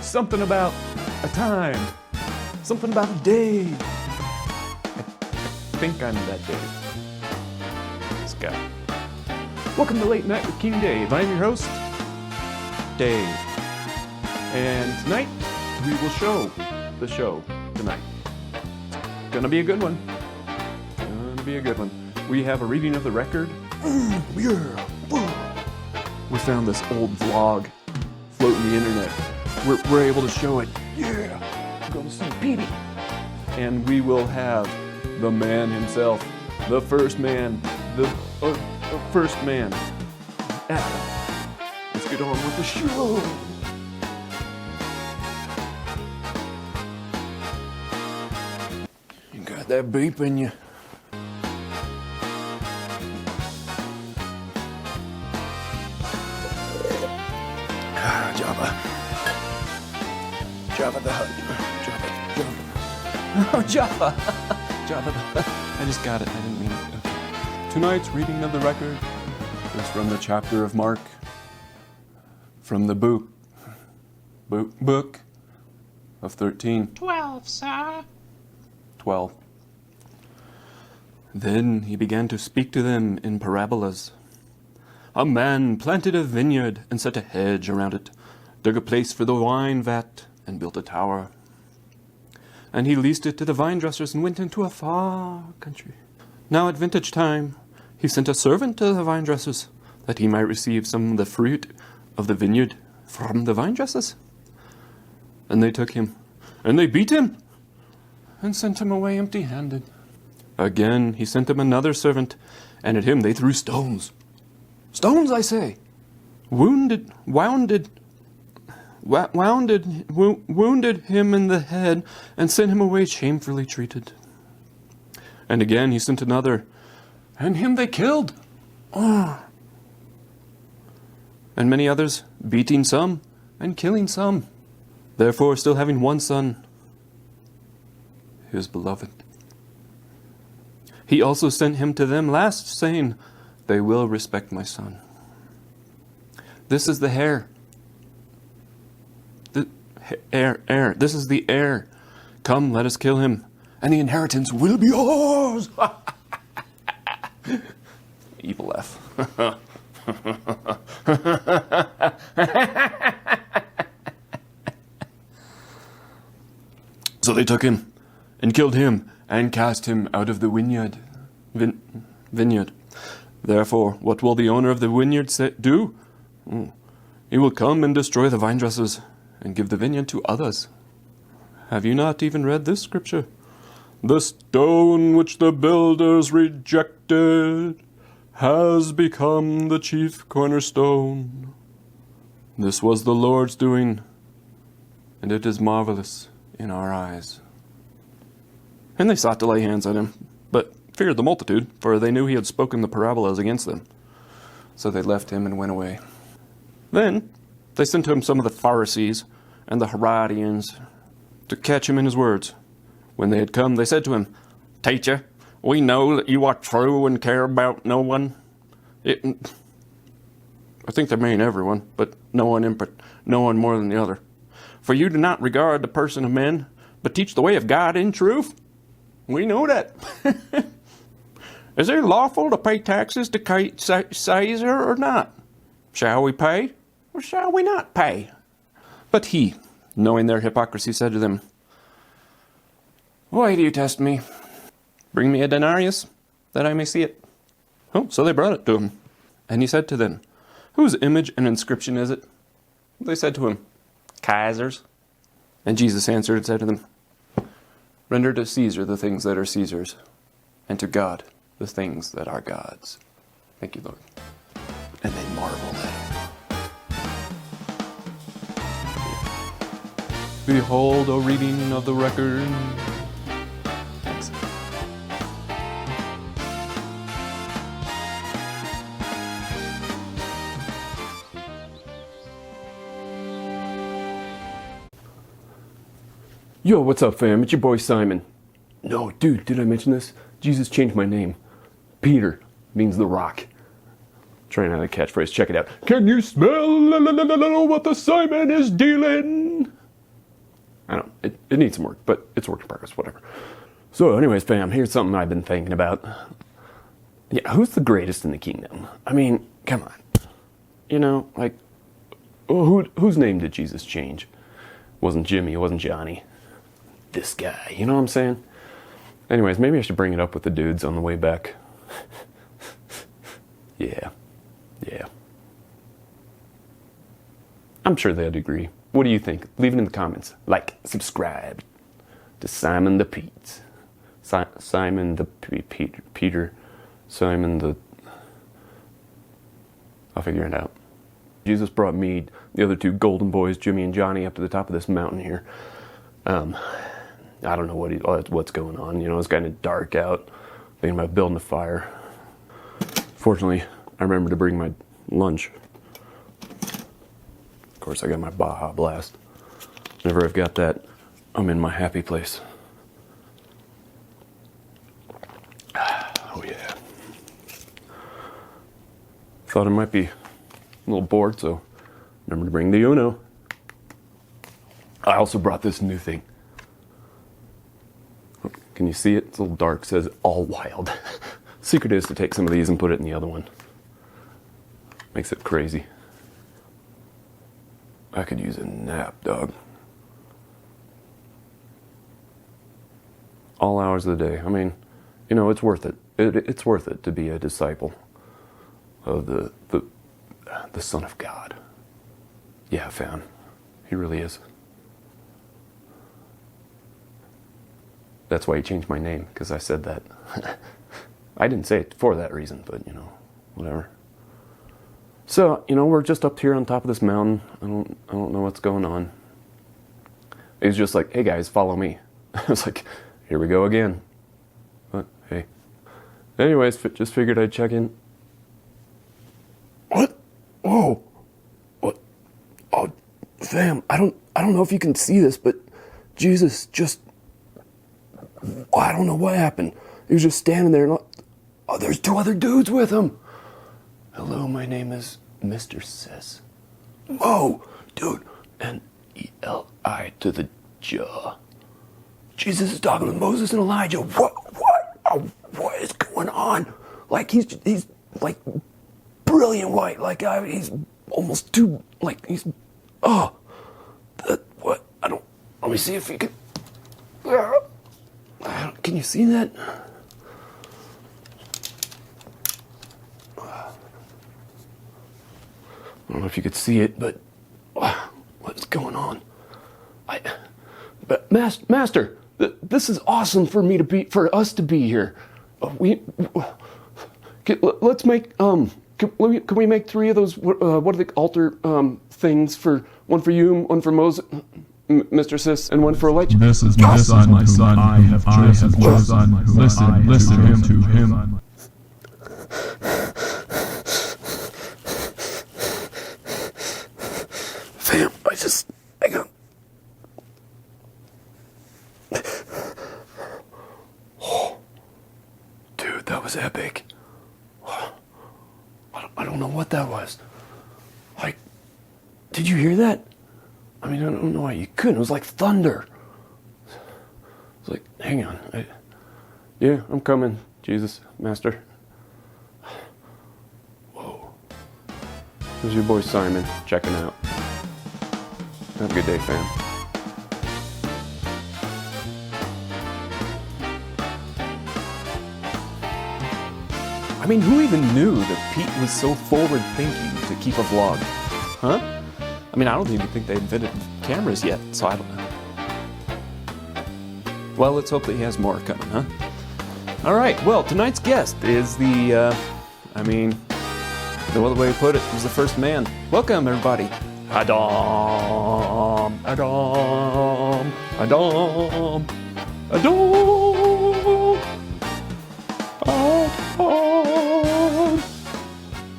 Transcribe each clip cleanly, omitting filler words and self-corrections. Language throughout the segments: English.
something about a time, something about a day. I think I'm that Dave. This guy. Welcome to Late Night with King Dave. I'm your host, Dave. And tonight, we will show the show tonight. Gonna be a good one. Gonna be a good one. We have a reading of the record. Yeah. We found this old vlog floating the internet. We're able to show it. Yeah. We're going to see Petey. And we will have the man himself, the first man, the first man ever. Let's get on with the show. You got that beep in you. Jabba the Hutt. Oh, Jabba. Jabba the Hutt. I just got it. I didn't mean it. Okay. Tonight's reading of the record is from the chapter of Mark, from the book of 13. 12, sir. 12. Then he began to speak to them in parabolas. A man planted a vineyard and set a hedge around it, dug a place for the wine vat, and built a tower. And he leased it to the vine dressers and went into a far country. Now at vintage time, he sent a servant to the vine dressers, that he might receive some of the fruit of the vineyard from the vine dressers. And they took him, and they beat him, and sent him away empty-handed. Again he sent them another servant, and at him they threw stones. Stones, I say! Wounded him in the head, and sent him away shamefully treated. And again he sent another, and him they killed. And many others, beating some, and killing some. Therefore, still having one son, his beloved. He also sent him to them last, saying, they will respect my son. This is the heir. Heir. This is the heir. Come, let us kill him, and the inheritance will be ours. Evil laugh. So they took him, and killed him, and cast him out of the vineyard. Vineyard. Therefore, what will the owner of the vineyard do? He will come and destroy the vine dressers, and give the vineyard to others. Have you not even read this scripture? The stone which the builders rejected has become the chief cornerstone. This was the Lord's doing, and it is marvelous in our eyes. And they sought to lay hands on him, but feared the multitude, for they knew he had spoken the parabolas against them. So they left him and went away. Then they sent to him some of the Pharisees and the Herodians to catch him in his words. When they had come, they said to him, Teacher, we know that you are true and care about no one. I think they mean everyone, but no one more than the other. For you do not regard the person of men, but teach the way of God in truth. We know that. Is it lawful to pay taxes to Caesar or not? Shall we pay, or shall we not pay? But he, knowing their hypocrisy, said to them, Why do you test me? Bring me a denarius, that I may see it. Oh, so they brought it to him. And he said to them, Whose image and inscription is it? They said to him, Caesar's. And Jesus answered and said to them, Render to Caesar the things that are Caesar's, and to God the things that are God's. Thank you, Lord. And they marveled at him. Behold a reading of the record. Thanks. Yo, what's up, fam? It's your boy Simon. No, dude, did I mention this? Jesus changed my name. Peter means the rock. Trying out a catchphrase. Check it out. Can you smell what the Simon is dealing? I don't know. It needs some work, but it's a work in progress, whatever. So anyways, fam, here's something I've been thinking about. Yeah, who's the greatest in the kingdom? I mean, come on. You know, like, whose name did Jesus change? It wasn't Jimmy, it wasn't Johnny. This guy, you know what I'm saying? Anyways, maybe I should bring it up with the dudes on the way back. Yeah. I'm sure they'd agree. What do you think? Leave it in the comments. Like, subscribe to Simon the Pete. Simon the Peter. Simon the... I'll figure it out. Jesus brought me, the other two golden boys, Jimmy and Johnny, up to the top of this mountain here. I don't know what's going on. You know, it's kind of dark out. Thinking about building a fire. Fortunately, I remember to bring my lunch. Of course, I got my Baja Blast. Whenever I've got that, I'm in my happy place. Oh yeah. Thought I might be a little bored, so remember to bring the Uno. I also brought this new thing. Can you see it? It's a little dark. It says all wild. Secret is to take some of these and put it in the other one. Makes it crazy. I could use a nap, dog. All hours of the day. I mean, you know, it's worth it. It's worth it to be a disciple of the Son of God. Yeah, fam. He really is. That's why he changed my name, because I said that. I didn't say it for that reason, but, you know, whatever. So, you know, we're just up here on top of this mountain. I don't know what's going on. He was just like, hey guys, follow me. I was like, here we go again. But, hey. Anyways, just figured I'd check in. What? Whoa. What? Oh, fam, I don't know if you can see this, but Jesus just... I don't know what happened. He was just standing there and... Oh, there's two other dudes with him. Hello, my name is Mr. Sis. Whoa, dude. N-E-L-I to the jaw. Jesus is talking with Moses and Elijah. What? Oh, what is going on? Like, he's like brilliant white. Like, he's almost too, like, he's, oh. What? Let me see if you can. Can you see that? I don't know if you could see it, but what's going on? But Master, this is awesome for us to be here. Let's make can we make 3 of those? What are the altar things for? One for you, one for Moses, Mr. Sis, and one for Elijah. This is my son, I have chosen. Listen to him. Fam, I got... Oh, dude, that was epic. I don't know what that was. Like, did you hear that? I mean, I don't know why you couldn't. It was like thunder. It's like, hang on. Yeah, I'm coming, Jesus, Master. Whoa. This is your boy Simon, checking out. Have a good day, fam. I mean, who even knew that Pete was so forward-thinking to keep a vlog? Huh? I mean, I don't even think they invented cameras yet, so I don't know. Well, let's hope that he has more coming, huh? All right, well, tonight's guest is the other way to put it, was the first man. Welcome, everybody. Adam.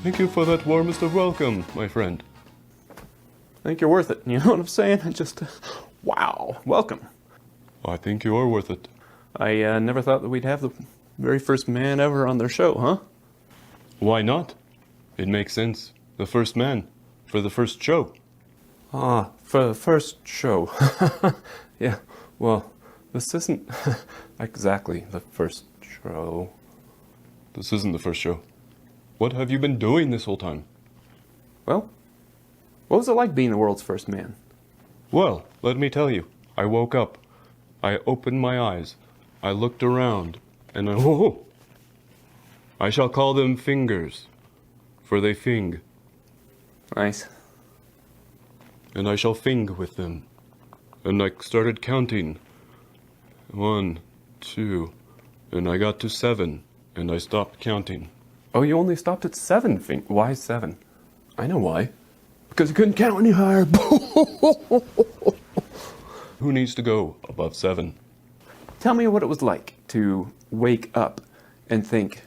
Thank you for that warmest of welcome, my friend. I think you're worth it. You know what I'm saying? Just, wow. Welcome. I think you are worth it. I never thought that we'd have the very first man ever on their show, huh? Why not? It makes sense. The first man for the first show. Ah, For the first show. Yeah, well, this isn't exactly the first show. This isn't the first show. What have you been doing this whole time? Well, what was it like being the world's first man? Well, let me tell you. I woke up. I opened my eyes. I looked around. And whoa! I shall call them fingers, for they fing. Nice. And I shall fing with them. And I started counting. 1, 2, and I got to 7, and I stopped counting. Oh, you only stopped at 7 fingers. Why 7? I know why. Because you couldn't count any higher. Who needs to go above 7? Tell me what it was like to wake up and think,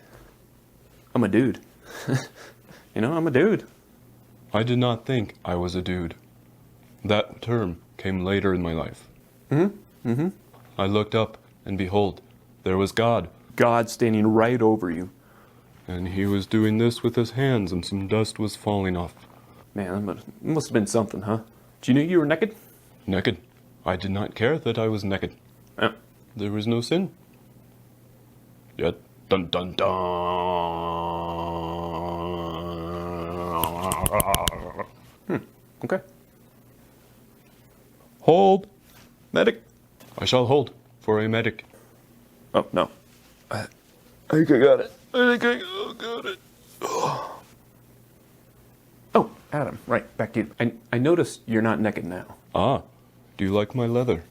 I'm a dude. I'm a dude. I did not think I was a dude. That term came later in my life. I looked up, and behold, there was God. God standing right over you. And he was doing this with his hands, and some dust was falling off. Man, it must have been something, huh? Did you know you were naked? Naked. I did not care that I was naked. Oh. There was no sin. Yet, dun dun dun. Okay. Hold. Medic. I shall hold for a medic. Oh, no. I think I got it. Got it. Oh, Adam, right, back to you. I noticed you're not naked now. Ah, do you like my leather?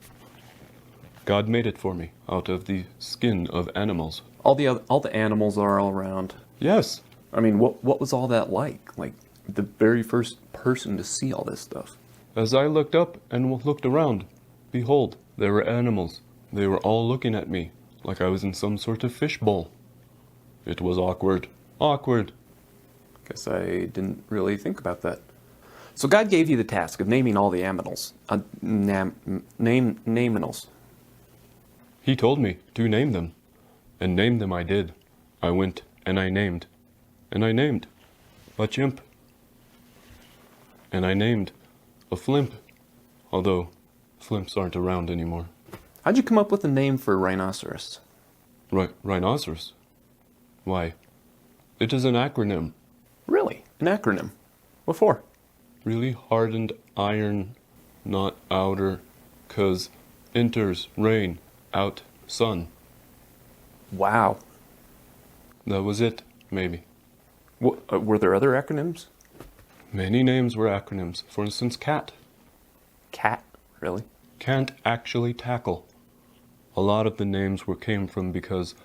God made it for me out of the skin of animals. All the animals are all around. Yes. I mean, what was all that like? Like, the very first person to see all this stuff. As I looked up and looked around, behold, there were animals. They were all looking at me like I was in some sort of fishbowl. It was awkward. Awkward. Guess I didn't really think about that. So God gave you the task of naming all the aminals. Naminals. He told me to name them, and name them I did. I went and I named a chimp, and I named a flimp, although flimps aren't around anymore. How'd you come up with a name for a rhinoceros? Rhinoceros? Why, it is an acronym. Really? An acronym? What for? Really hardened iron, not outer, 'cause enters rain, out sun. Wow. That was it, maybe. Were there other acronyms? Many names were acronyms. For instance, cat. Cat? Really? Can't actually tackle. A lot of the names came from because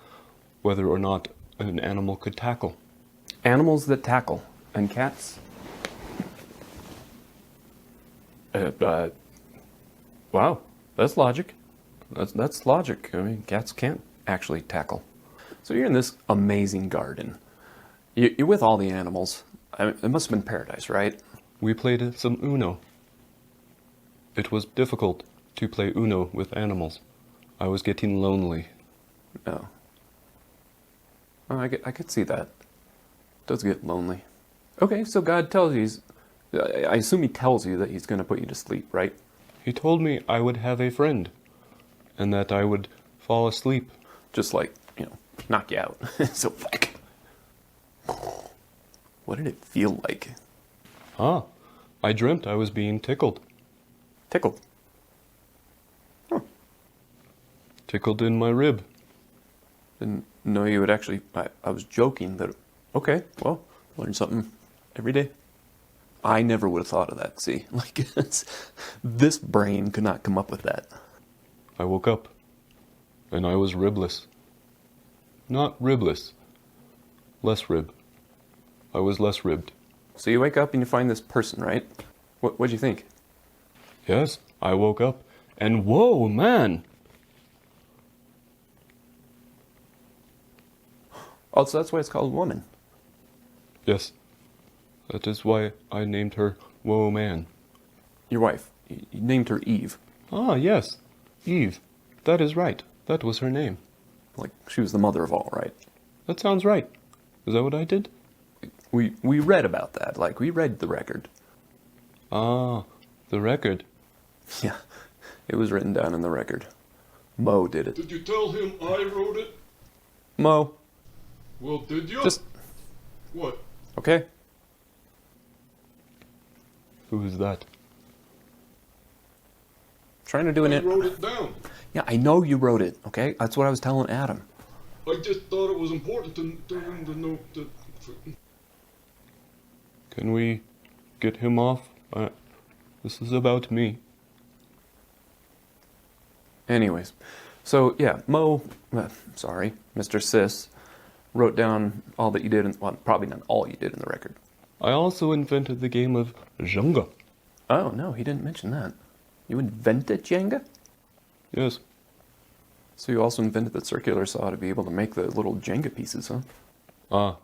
whether or not an animal could tackle. Animals that tackle. And cats? Wow. That's logic. That's logic. I mean, cats can't actually tackle. So you're in this amazing garden. You're with all the animals. I mean, it must have been paradise, right? We played some Uno. It was difficult to play Uno with animals. I was getting lonely. Oh. Oh, I could see that. It does get lonely. Okay, so God tells you, I assume he tells you that he's going to put you to sleep, right? He told me I would have a friend, and that I would fall asleep. Just like, knock you out. So, like, what did it feel like? Ah, I dreamt I was being tickled. Tickled. Huh. Tickled in my rib. Didn't know you would actually, I was joking that, okay, well, learn something every day. I never would have thought of that, see? Like, this brain could not come up with that. I woke up, and I was ribless. Not ribless. Less rib. I was less ribbed. So you wake up and you find this person, right? What'd you think? Yes, I woke up, and whoa, man! Oh, so that's why it's called woman. Yes, that is why I named her Whoa Man. Your wife. You named her Eve. Ah, yes, Eve. That is right. That was her name. Like, she was the mother of all, right? That sounds right. Is that what I did? We read about that. Like, we read the record. Ah, the record. Yeah, it was written down in the record. Mo did it. Did you tell him I wrote it? Mo, Well, did you? just, What? okay? Who is that? Trying to do I an wrote it down. Yeah, I know you wrote it, okay? That's what I was telling Adam. I just thought it was important to him to know that. Can we get him off? This is about me. Anyways, so yeah, Mr. Sis, wrote down all that you did, well, probably not all you did in the record. I also invented the game of Jenga. Oh, no, he didn't mention that. You invented Jenga? Yes. So you also invented the circular saw to be able to make the little Jenga pieces, huh? Ah,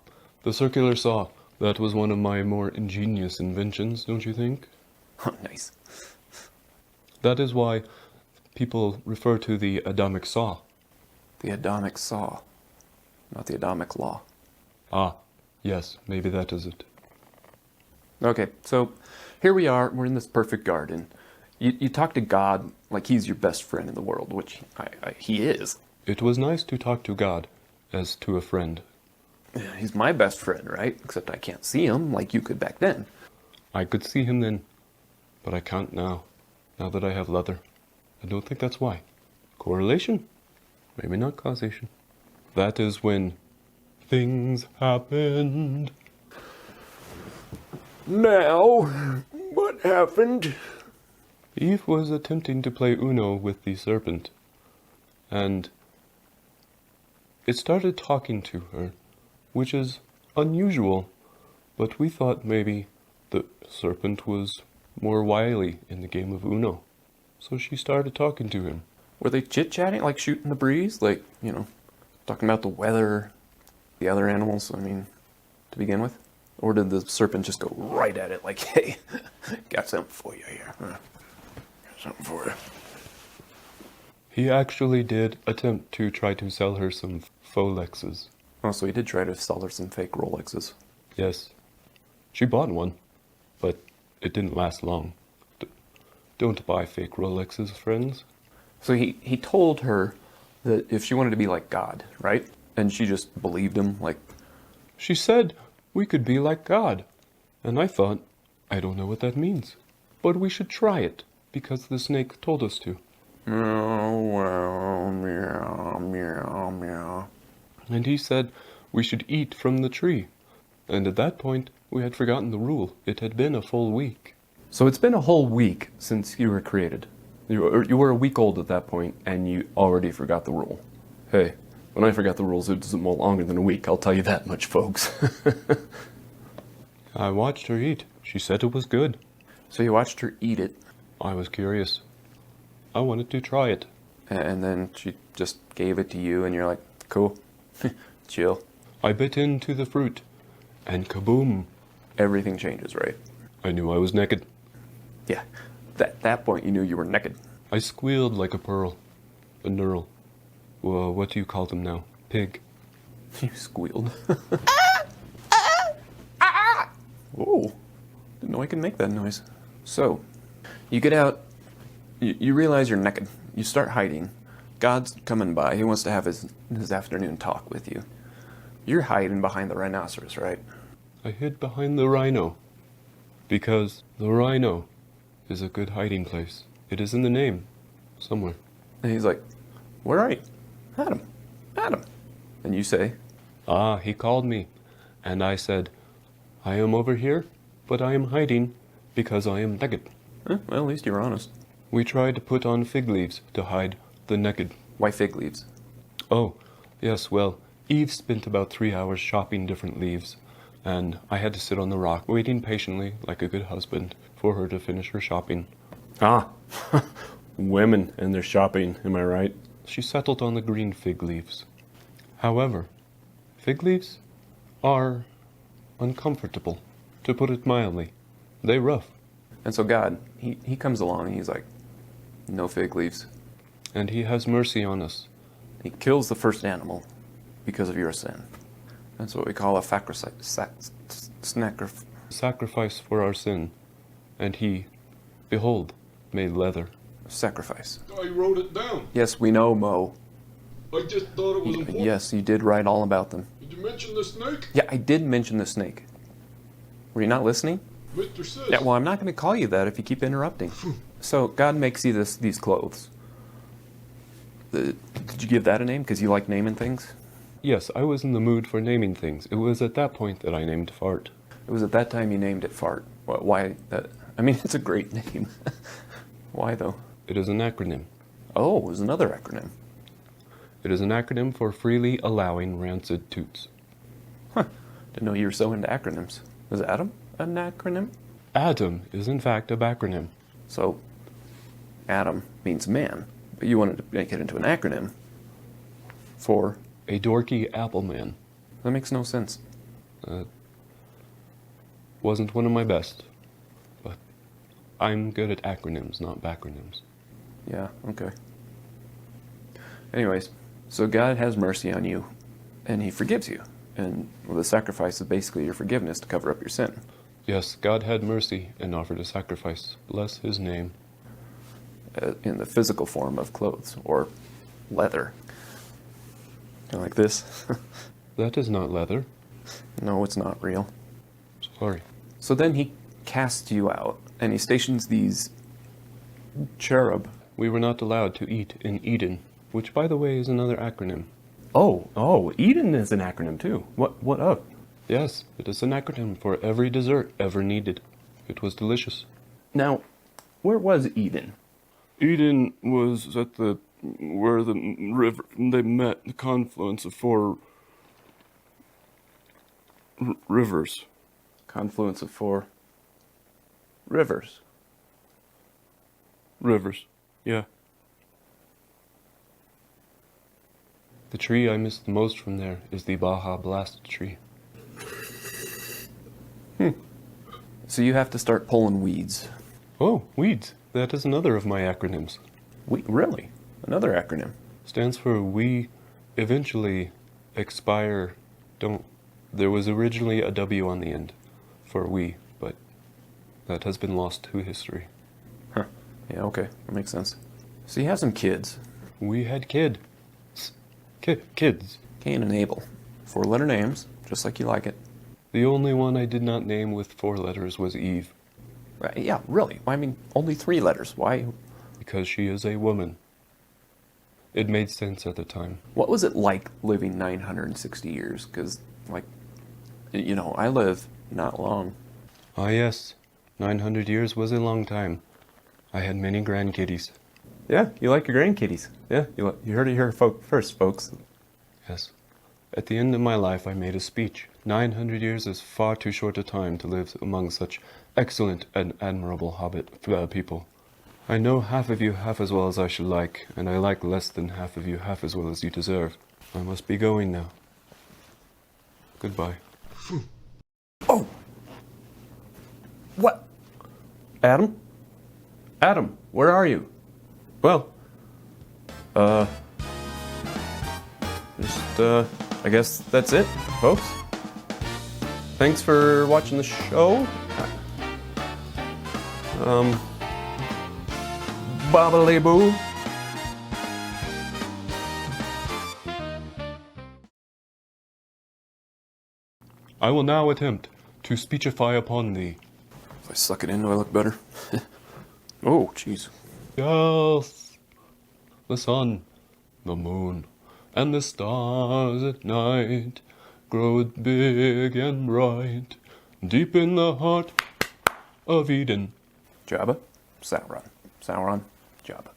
the circular saw. That was one of my more ingenious inventions, don't you think? Oh, nice. That is why people refer to the Adamic saw. The Adamic saw, not the Adamic law. Ah, yes, maybe that is it. Okay, so here we are. We're in this perfect garden. You talk to God like he's your best friend in the world, which he is. It was nice to talk to God as to a friend. Yeah, he's my best friend, right? Except I can't see him like you could back then. I could see him then, but I can't now, now that I have leather. I don't think that's why. Correlation? Maybe not causation. That is when things happened. Now, what happened? Eve was attempting to play Uno with the serpent, and it started talking to her, which is unusual, but we thought maybe the serpent was more wily in the game of Uno, so she started talking to him. Were they chit-chatting, like shooting the breeze? Like, talking about the weather, the other animals, to begin with? Or did the serpent just go right at it like, hey, got something for you here. Got something for you. He actually did attempt to try to sell her some Folexes. Oh, so he did try to sell her some fake Rolexes. Yes. She bought one, but it didn't last long. Don't buy fake Rolexes, friends. So he told her that if she wanted to be like God, right? And she just believed him, like... She said we could be like God. And I thought, I don't know what that means. But we should try it, because the snake told us to. Meow, meow, meow, meow. And he said we should eat from the tree. And at that point, we had forgotten the rule. It had been a full week. So it's been a whole week since you were created. You were a week old at that point, and you already forgot the rule. Hey, when I forgot the rules, it wasn't more longer than a week. I'll tell you that much, folks. I watched her eat. She said it was good. So you watched her eat it, I was curious. I wanted to try it. and then she just gave it to you, and you're like, cool, chill. I bit into the fruit, and kaboom! Everything changes, right? I knew I was naked. Yeah. At that point, you knew you were naked. I squealed like a pearl. A knurl. Well, what do you call them now? Pig. You squealed. Oh, didn't know I could make that noise. So, you get out, you realize you're naked. You start hiding. God's coming by. He wants to have his afternoon talk with you. You're hiding behind the rhinoceros, right? I hid behind the rhino. Because the rhino is a good hiding place. It is in the name. Somewhere. And he's like, where are you? Adam. Adam. And you say, Ah, he called me. And I said, I am over here, but I am hiding because I am naked. well, at least you were honest. We tried to put on fig leaves to hide the naked. Why fig leaves? Oh, yes, well, Eve spent about 3 hours shopping different leaves, and I had to sit on the rock, waiting patiently, like a good husband, for her to finish her shopping. Ah, women and their shopping, am I right? She settled on the green fig leaves. However, fig leaves are uncomfortable, to put it mildly. They rough. And so God, he comes along and he's like, no fig leaves. And he has mercy on us. He kills the first animal because of your sin. That's what we call a Sacrifice for our sin. And he, behold, made leather. Sacrifice. I wrote it down. Yes, we know, Mo. I just thought it was important. Yes, you did write all about them. Did you mention the snake? Yeah, I did mention the snake. Were you not listening? Mr. Sis. Yeah, well, I'm not going to call you that if you keep interrupting. So, God makes you these clothes. Did you give that a name? Because you like naming things? Yes, I was in the mood for naming things. It was at that point that I named Fart. It was at that time you named it Fart. Why that? I mean, it's a great name. Why, though? It is an acronym. Oh, it was another acronym. It is an acronym for freely allowing rancid toots. Huh. Didn't know you were so into acronyms. Was Adam an acronym? Adam is in fact a backronym. So, Adam means man, but you wanted to make it into an acronym for... A dorky apple man. That makes no sense. Wasn't one of my best. But I'm good at acronyms, not backronyms. Yeah, okay. Anyways, so God has mercy on you, and he forgives you. And the sacrifice is basically your forgiveness to cover up your sin. Yes, God had mercy and offered a sacrifice. Bless his name. In the physical form of clothes, or leather. Kind of like this. That is not leather. No, it's not real. Sorry. So then he casts you out, and he stations these cherub. We were not allowed to eat in Eden, which by the way is another acronym. Oh, Eden is an acronym too. What of? Yes, it is an acronym for every dessert ever needed. It was delicious. Now, where was Eden? Eden was at where the river, they met, the confluence of four rivers. Confluence of four rivers. Rivers, yeah. The tree I miss the most from there is the Baja Blast tree. So you have to start pulling weeds. Oh, weeds. That is another of my acronyms. Really? Another acronym. Stands for we eventually expire don't. There was originally a W on the end for we, but that has been lost to history. Huh. Yeah, okay. That makes sense. So you have some kids. We had kids. Cain and Abel. Four-letter names, just like you like it. The only one I did not name with 4 letters was Eve. Right, yeah, really. I mean, only 3 letters. Why? Because she is a woman. It made sense at the time. What was it like living 960 years? Because, like, you know, I live not long. Ah yes, 900 years was a long time. I had many grandkitties. Yeah, you like your grandkitties. Yeah, you heard it here first, folks. Yes. At the end of my life, I made a speech. 900 years is far too short a time to live among such excellent and admirable hobbit people. I know half of you half as well as I should like, and I like less than half of you half as well as you deserve. I must be going now. Goodbye. Oh! What? Adam? Adam, where are you? Well, I guess that's it, folks. Thanks for watching the show. Bobbly boo. I will now attempt to speechify upon thee. If I suck it in, do I look better? Oh, jeez. Yes, the sun, the moon, and the stars at night grow big and bright, deep in the heart of Eden. Jabba, Sauron, Jabba.